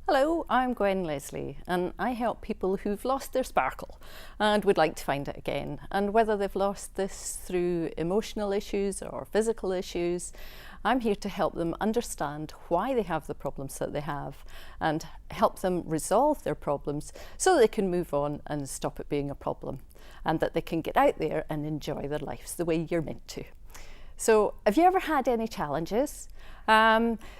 Hello, I'm Gwen Leslie and I help people who've lost their sparkle and would like to find it again. And whether they've lost this through emotional issues or physical issues, I'm here to help them understand why they have the problems that they have and help them resolve their problems so they can move on and stop it being a problem and that they can get out there and enjoy their lives the way you're meant to. So have you ever had any challenges?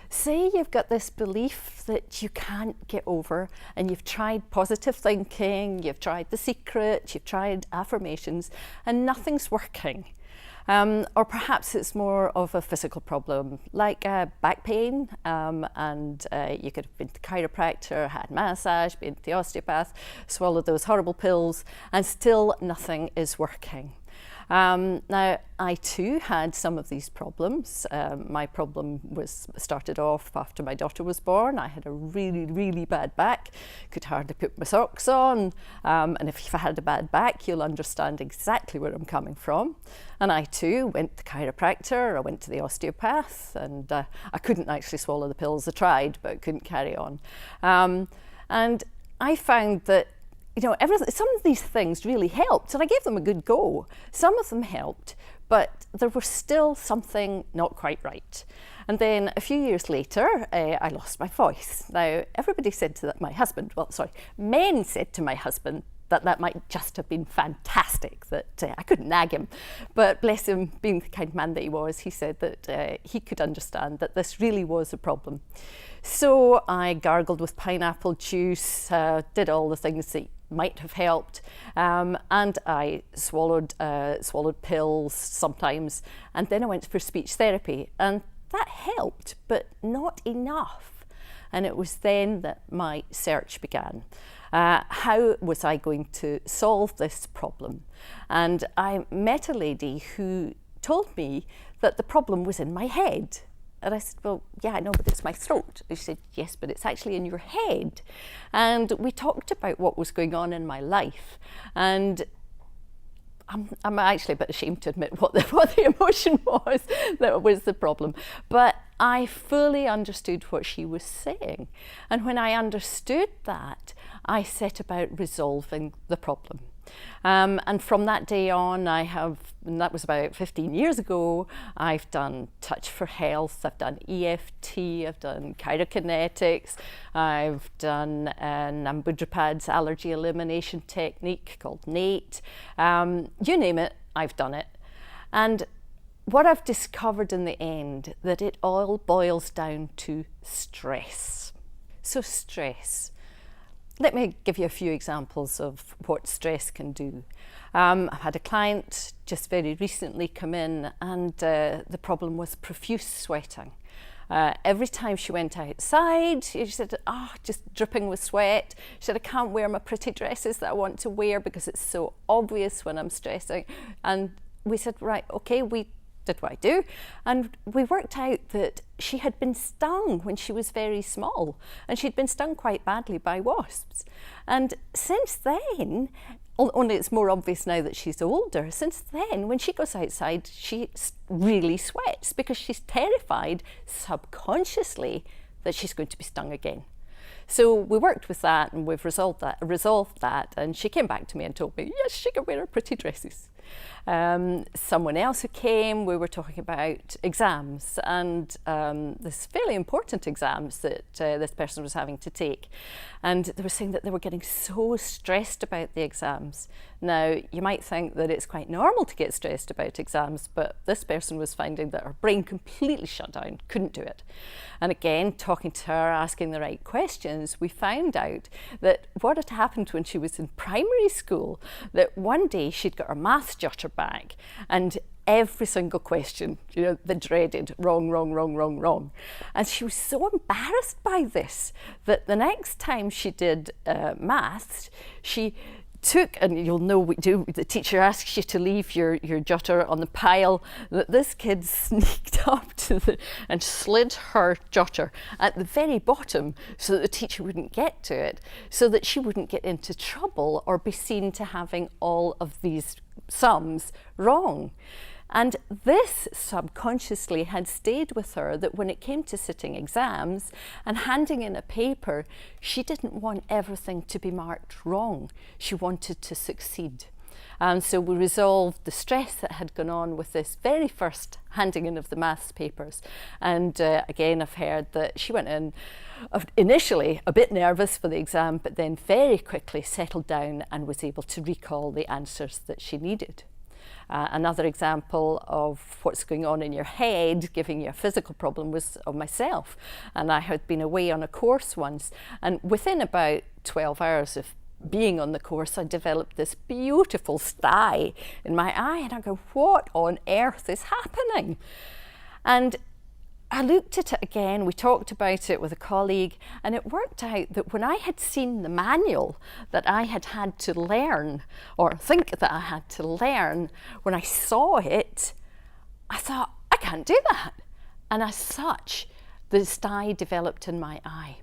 Say you've got this belief that you can't get over and you've tried positive thinking, you've tried The Secret, you've tried affirmations and nothing's working. Or perhaps it's more of a physical problem like back pain and you could have been to chiropractor, had massage, been to the osteopath, swallowed those horrible pills and still nothing is working. Now, I too had some of these problems. My problem started off after my daughter was born. I had a really bad back, could hardly put my socks on. And if you've had a bad back, you'll understand exactly where I'm coming from. And I too went to the chiropractor, I went to the osteopath, and I couldn't actually swallow the pills. I tried, but couldn't carry on. And I found that some of these things really helped, and I gave them a good go. Some of them helped, but there was still something not quite right. And then a few years later, I lost my voice. Now, everybody said to men said to my husband that might just have been fantastic, that I couldn't nag him. But bless him, being the kind man that he was, he said that he could understand that this really was a problem. So I gargled with pineapple juice, did all the things that might have helped, and I swallowed pills sometimes, and then I went for speech therapy, and that helped, but not enough. And it was then that my search began. How was I going to solve this problem? And I met a lady who told me that the problem was in my head. And I said, well, yeah, I know, but it's my throat. And she said, yes, but it's actually in your head. And we talked about what was going on in my life. And I'm actually a bit ashamed to admit what the emotion was that was the problem. But I fully understood what she was saying. And when I understood that, I set about resolving the problem. And from that day on, and that was about 15 years ago, I've done Touch for Health, I've done EFT, I've done chirokinetics, I've done Nambudrapad's allergy elimination technique called NATE. You name it, I've done it. And what I've discovered in the end, that it all boils down to stress. So stress. Let me give you a few examples of what stress can do. I've had a client just very recently come in and the problem was profuse sweating. Every time she went outside, she said, just dripping with sweat. She said, I can't wear my pretty dresses that I want to wear because it's so obvious when I'm stressing. And we said, right, okay, we did what I do, and we worked out that she had been stung when she was very small, and she'd been stung quite badly by wasps. And since then, only it's more obvious now that she's older, since then, when she goes outside, she really sweats because she's terrified subconsciously that she's going to be stung again. So we worked with that and we've resolved that, and she came back to me and told me, yes, she can wear her pretty dresses. Someone else who came, we were talking about exams and this fairly important exams that this person was having to take. And they were saying that they were getting so stressed about the exams. Now, you might think that it's quite normal to get stressed about exams, but this person was finding that her brain completely shut down, couldn't do it. And again, talking to her, asking the right questions, we found out that what had happened when she was in primary school, that one day she'd got her maths jotter back and every single question, the dreaded wrong. And she was so embarrassed by this that the next time she did maths, she took, and you'll know the teacher asks you to leave your jotter on the pile, that this kid sneaked up and slid her jotter at the very bottom so that the teacher wouldn't get to it, so that she wouldn't get into trouble or be seen to having all of these sums wrong. And this subconsciously had stayed with her, that when it came to sitting exams and handing in a paper, she didn't want everything to be marked wrong. She wanted to succeed. And so we resolved the stress that had gone on with this very first handing in of the maths papers. And again, I've heard that she went in initially a bit nervous for the exam, but then very quickly settled down and was able to recall the answers that she needed. Another example of what's going on in your head giving you a physical problem was of myself. And I had been away on a course once, and within about 12 hours of being on the course, I developed this beautiful sty in my eye, and I go, what on earth is happening? And I looked at it again, we talked about it with a colleague, and it worked out that when I had seen the manual that I had had to learn, or think that I had to learn, when I saw it, I thought, I can't do that. And as such, the sty developed in my eye.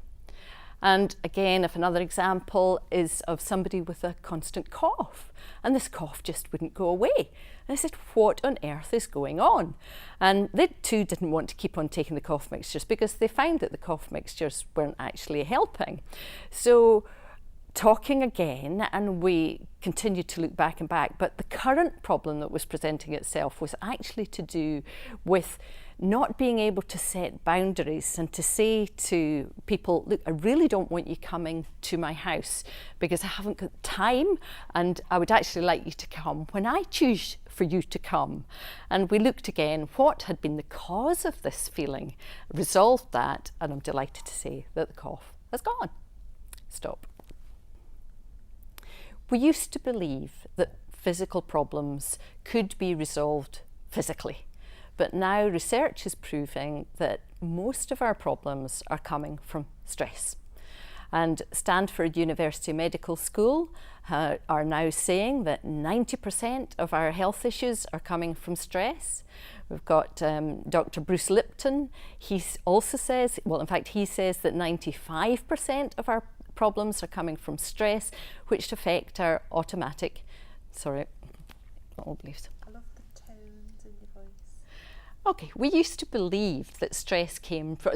And again, if another example is of somebody with a constant cough, and this cough just wouldn't go away. And I said, what on earth is going on? And they too didn't want to keep on taking the cough mixtures because they found that the cough mixtures weren't actually helping. So talking again, and we continued to look back and back, but the current problem that was presenting itself was actually to do with not being able to set boundaries and to say to people, look, I really don't want you coming to my house because I haven't got time, and I would actually like you to come when I choose for you to come. And we looked again, what had been the cause of this feeling, resolved that, and I'm delighted to say that the cough has gone. Stop. We used to believe that physical problems could be resolved physically. But now research is proving that most of our problems are coming from stress. And Stanford University Medical School are now saying that 90% of our health issues are coming from stress. We've got Dr. Bruce Lipton. He also says, well, in fact, he says that 95% of our problems are coming from stress, which affect our automatic, sorry, not all beliefs. Okay, we used to believe that stress came from,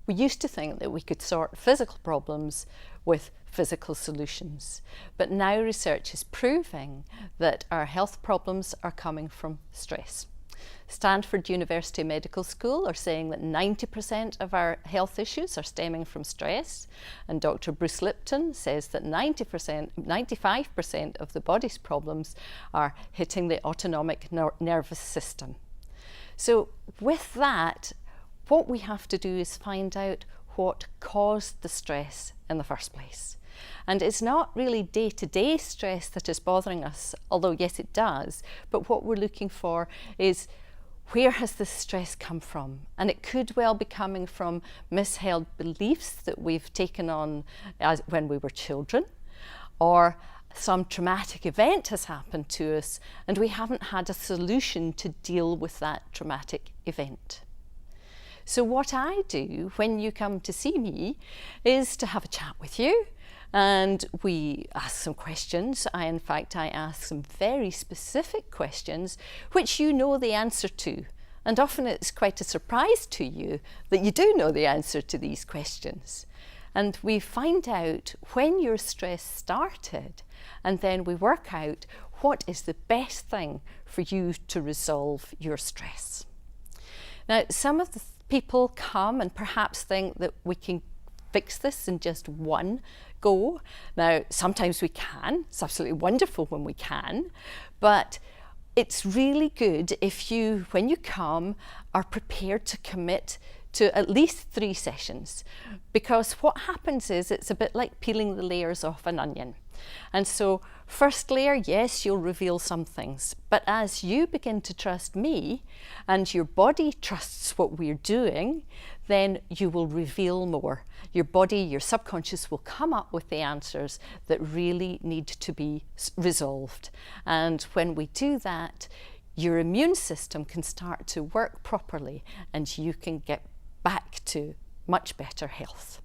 we used to think that we could sort physical problems with physical solutions. But now research is proving that our health problems are coming from stress. Stanford University Medical School are saying that 90% of our health issues are stemming from stress, and Dr. Bruce Lipton says that 95% of the body's problems are hitting the autonomic nervous system. So with that, what we have to do is find out what caused the stress in the first place. And it's not really day-to-day stress that is bothering us, although yes it does, but what we're looking for is where has this stress come from? And it could well be coming from misheld beliefs that we've taken on as when we were children, or some traumatic event has happened to us and we haven't had a solution to deal with that traumatic event. So what I do when you come to see me is to have a chat with you, and we ask some questions. In fact, I ask some very specific questions which you know the answer to. And often it's quite a surprise to you that you do know the answer to these questions. And we find out when your stress started, and then we work out what is the best thing for you to resolve your stress. Now, some of the people come and perhaps think that we can fix this in just one go. Now, sometimes we can. It's absolutely wonderful when we can, but it's really good if you, when you come, are prepared to commit to at least 3 sessions, because what happens is it's a bit like peeling the layers off an onion. And so first layer, yes, you'll reveal some things, but as you begin to trust me and your body trusts what we're doing, then you will reveal more. Your body, your subconscious will come up with the answers that really need to be resolved. And when we do that, your immune system can start to work properly and you can get back to much better health.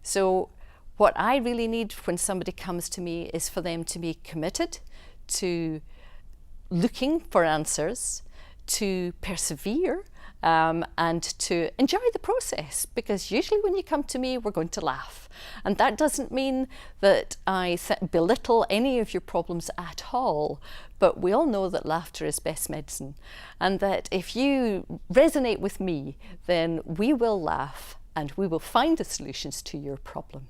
So what I really need when somebody comes to me is for them to be committed to looking for answers, to persevere, and to enjoy the process, because usually when you come to me, we're going to laugh. And that doesn't mean that I belittle any of your problems at all, but we all know that laughter is best medicine, and that if you resonate with me, then we will laugh and we will find the solutions to your problem.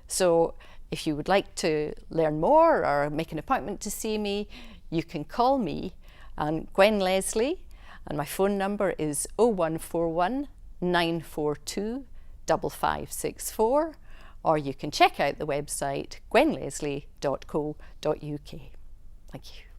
So if you would like to learn more or make an appointment to see me, you can call me, and Gwen Leslie, and my phone number is 0141 942 5564, or you can check out the website gwenleslie.co.uk. Thank you.